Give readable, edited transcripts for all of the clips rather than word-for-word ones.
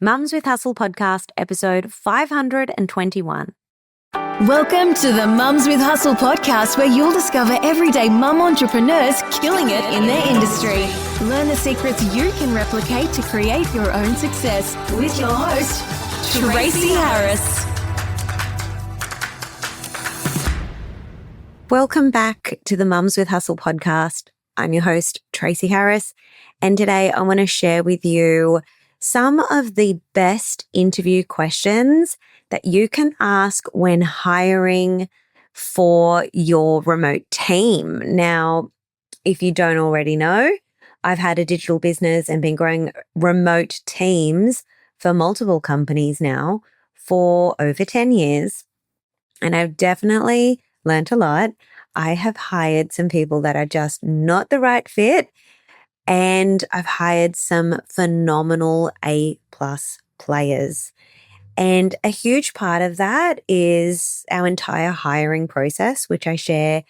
Mums with Hustle podcast, episode 521. Welcome to the Mums with Hustle podcast, where you'll discover everyday mum entrepreneurs killing it in their industry. Learn the secrets you can replicate to create your own success with your host, Tracy Harris. Welcome back to the Mums with Hustle podcast. I'm your host, Tracy Harris, and today I want to share with you some of the best interview questions that you can ask when hiring for your remote team. Now, if you don't already know, I've had a digital business and been growing remote teams for multiple companies now for over 10 years. And I've definitely learned a lot. I have hired some people that are just not the right fit. And I've hired some phenomenal A+ players. And a huge part of that is our entire hiring process, which I share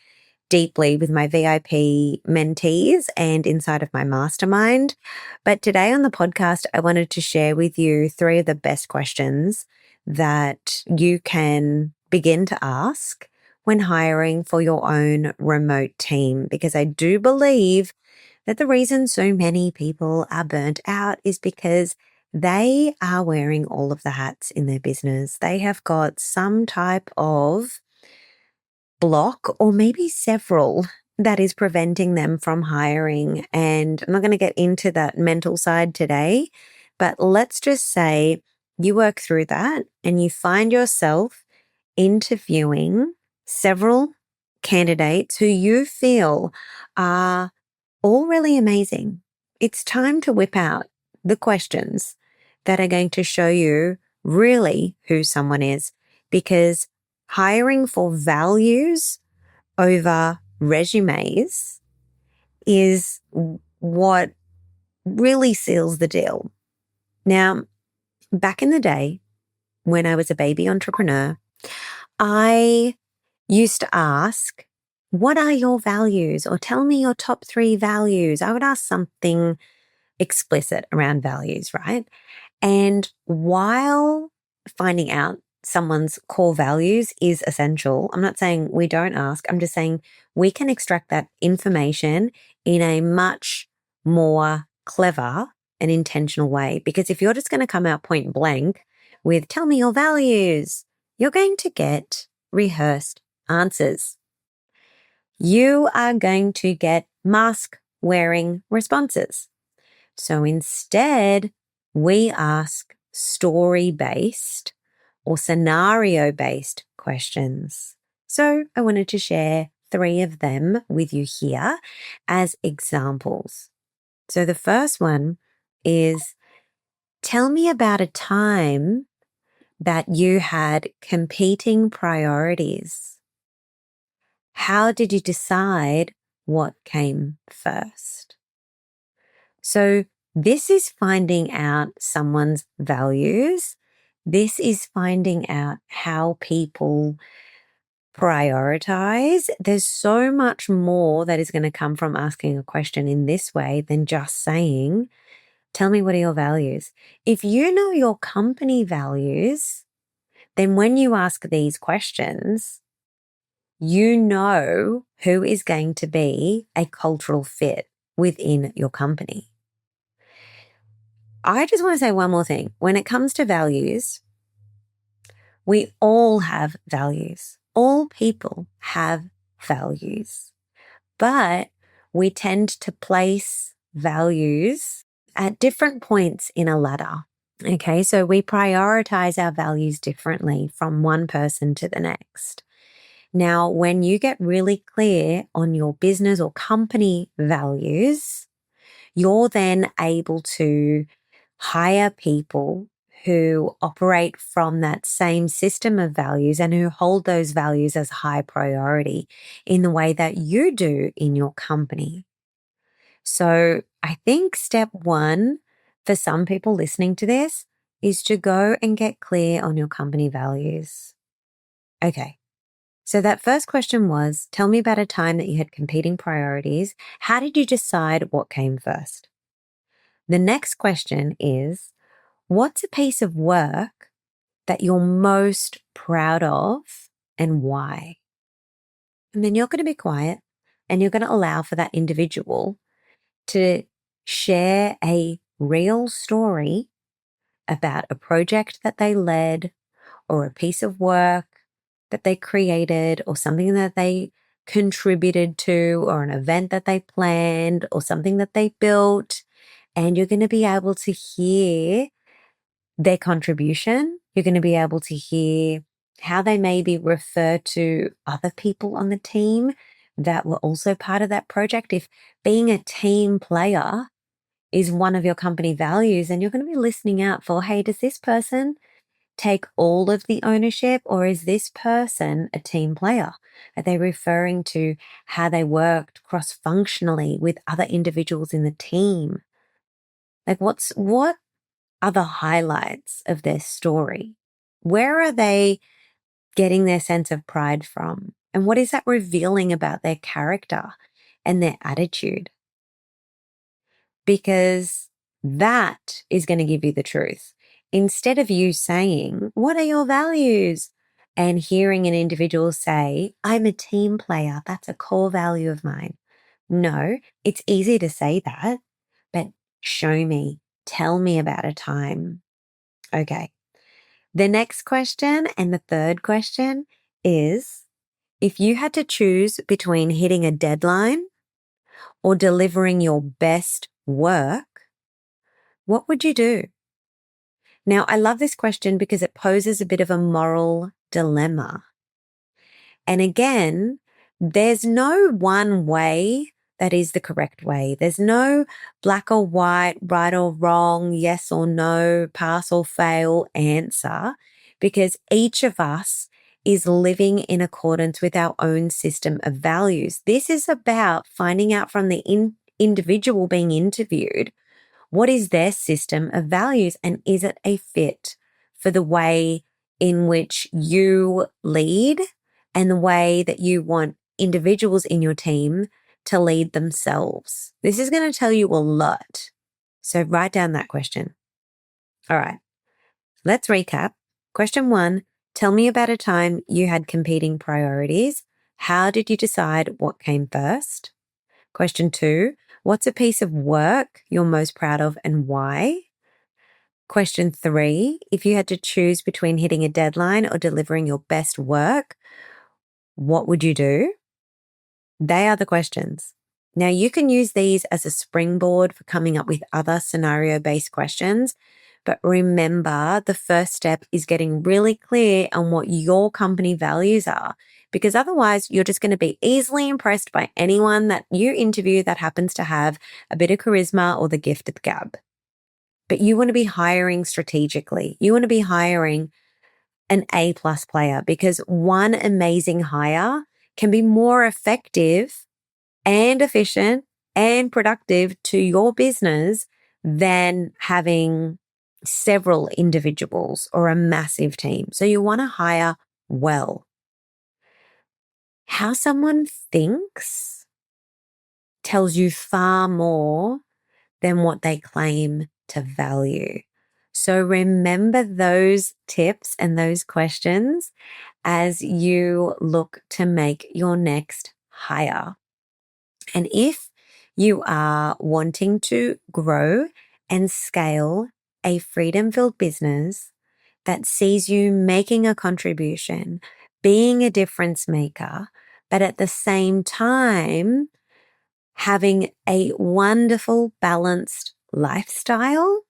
deeply with my VIP mentees and inside of my mastermind. But today on the podcast, I wanted to share with you 3 of the best questions that you can begin to ask when hiring for your own remote team, because I do believe that the reason so many people are burnt out is because they are wearing all of the hats in their business. They have got some type of block, or maybe several, that is preventing them from hiring. And I'm not going to get into that mental side today, but let's just say you work through that and you find yourself interviewing several candidates who you feel are all really amazing. It's time to whip out the questions that are going to show you really who someone is, because hiring for values over resumes is what really seals the deal. Now, back in the day, when I was a baby entrepreneur, I used to ask, what are your values? Or tell me your top 3 values. I would ask something explicit around values, right? And while finding out someone's core values is essential, I'm not saying we don't ask. I'm just saying we can extract that information in a much more clever and intentional way. Because if you're just going to come out point blank with, tell me your values, you're going to get rehearsed answers. You are going to get mask-wearing responses. So instead, we ask story-based or scenario-based questions. So I wanted to share 3 of them with you here as examples. So the first one is, tell me about a time that you had competing priorities. How did you decide what came first? So this is finding out someone's values. This is finding out how people prioritize. There's so much more that is going to come from asking a question in this way than just saying, tell me what are your values. If you know your company values, then when you ask these questions, you know who is going to be a cultural fit within your company. I just want to say one more thing. When it comes to values, we all have values. All people have values, but we tend to place values at different points in a ladder. Okay, so we prioritize our values differently from one person to the next. Now, when you get really clear on your business or company values, you're then able to hire people who operate from that same system of values and who hold those values as high priority in the way that you do in your company. So I think step 1 for some people listening to this is to go and get clear on your company values. Okay. So that first question was, tell me about a time that you had competing priorities. How did you decide what came first? The next question is, What's a piece of work that you're most proud of and why? And then you're going to be quiet and you're going to allow for that individual to share a real story about a project that they led or a piece of work that they created or something that they contributed to or an event that they planned or something that they built. And you're going to be able to hear their contribution. You're going to be able to hear how they maybe refer to other people on the team that were also part of that project. If being a team player is one of your company values, and you're going to be listening out for, hey, does this person take all of the ownership or is this person a team player? Are they referring to how they worked cross-functionally with other individuals in the team? Like what are the highlights of their story? Where are they getting their sense of pride from? And what is that revealing about their character and their attitude? Because that is going to give you the truth. Instead of you saying, what are your values? And hearing an individual say, I'm a team player. That's a core value of mine. No, it's easy to say that, but show me, tell me about a time. Okay. The next question and the third question is, if you had to choose between hitting a deadline or delivering your best work, what would you do? Now, I love this question because it poses a bit of a moral dilemma. And again, there's no one way that is the correct way. There's no black or white, right or wrong, yes or no, pass or fail answer, because each of us is living in accordance with our own system of values. This is about finding out from the individual being interviewed, what is their system of values and is it a fit for the way in which you lead and the way that you want individuals in your team to lead themselves? This is going to tell you a lot. So write down that question. All right, let's recap. Question 1, tell me about a time you had competing priorities. How did you decide what came first? Question 2, what's a piece of work you're most proud of and why? Question 3, if you had to choose between hitting a deadline or delivering your best work, what would you do? They are the questions. Now, you can use these as a springboard for coming up with other scenario-based questions, but remember, the first step is getting really clear on what your company values are, because otherwise you're just going to be easily impressed by anyone that you interview that happens to have a bit of charisma or the gift of the gab. But you want to be hiring strategically. You want to be hiring an A+ player, because one amazing hire can be more effective and efficient and productive to your business than having several individuals or a massive team. So you want to hire well. How someone thinks tells you far more than what they claim to value. So remember those tips and those questions as you look to make your next hire. And if you are wanting to grow and scale a freedom-filled business that sees you making a contribution, being a difference maker, but at the same time having a wonderful, balanced lifestyle,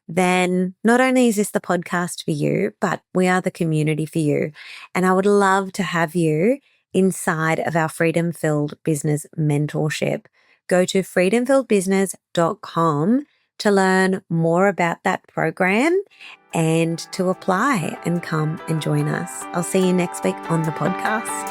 then not only is this the podcast for you, but we are the community for you. And I would love to have you inside of our Freedom Filled Business mentorship. Go to freedomfilledbusiness.com to learn more about that program and to apply and come and join us. I'll see you next week on the podcast.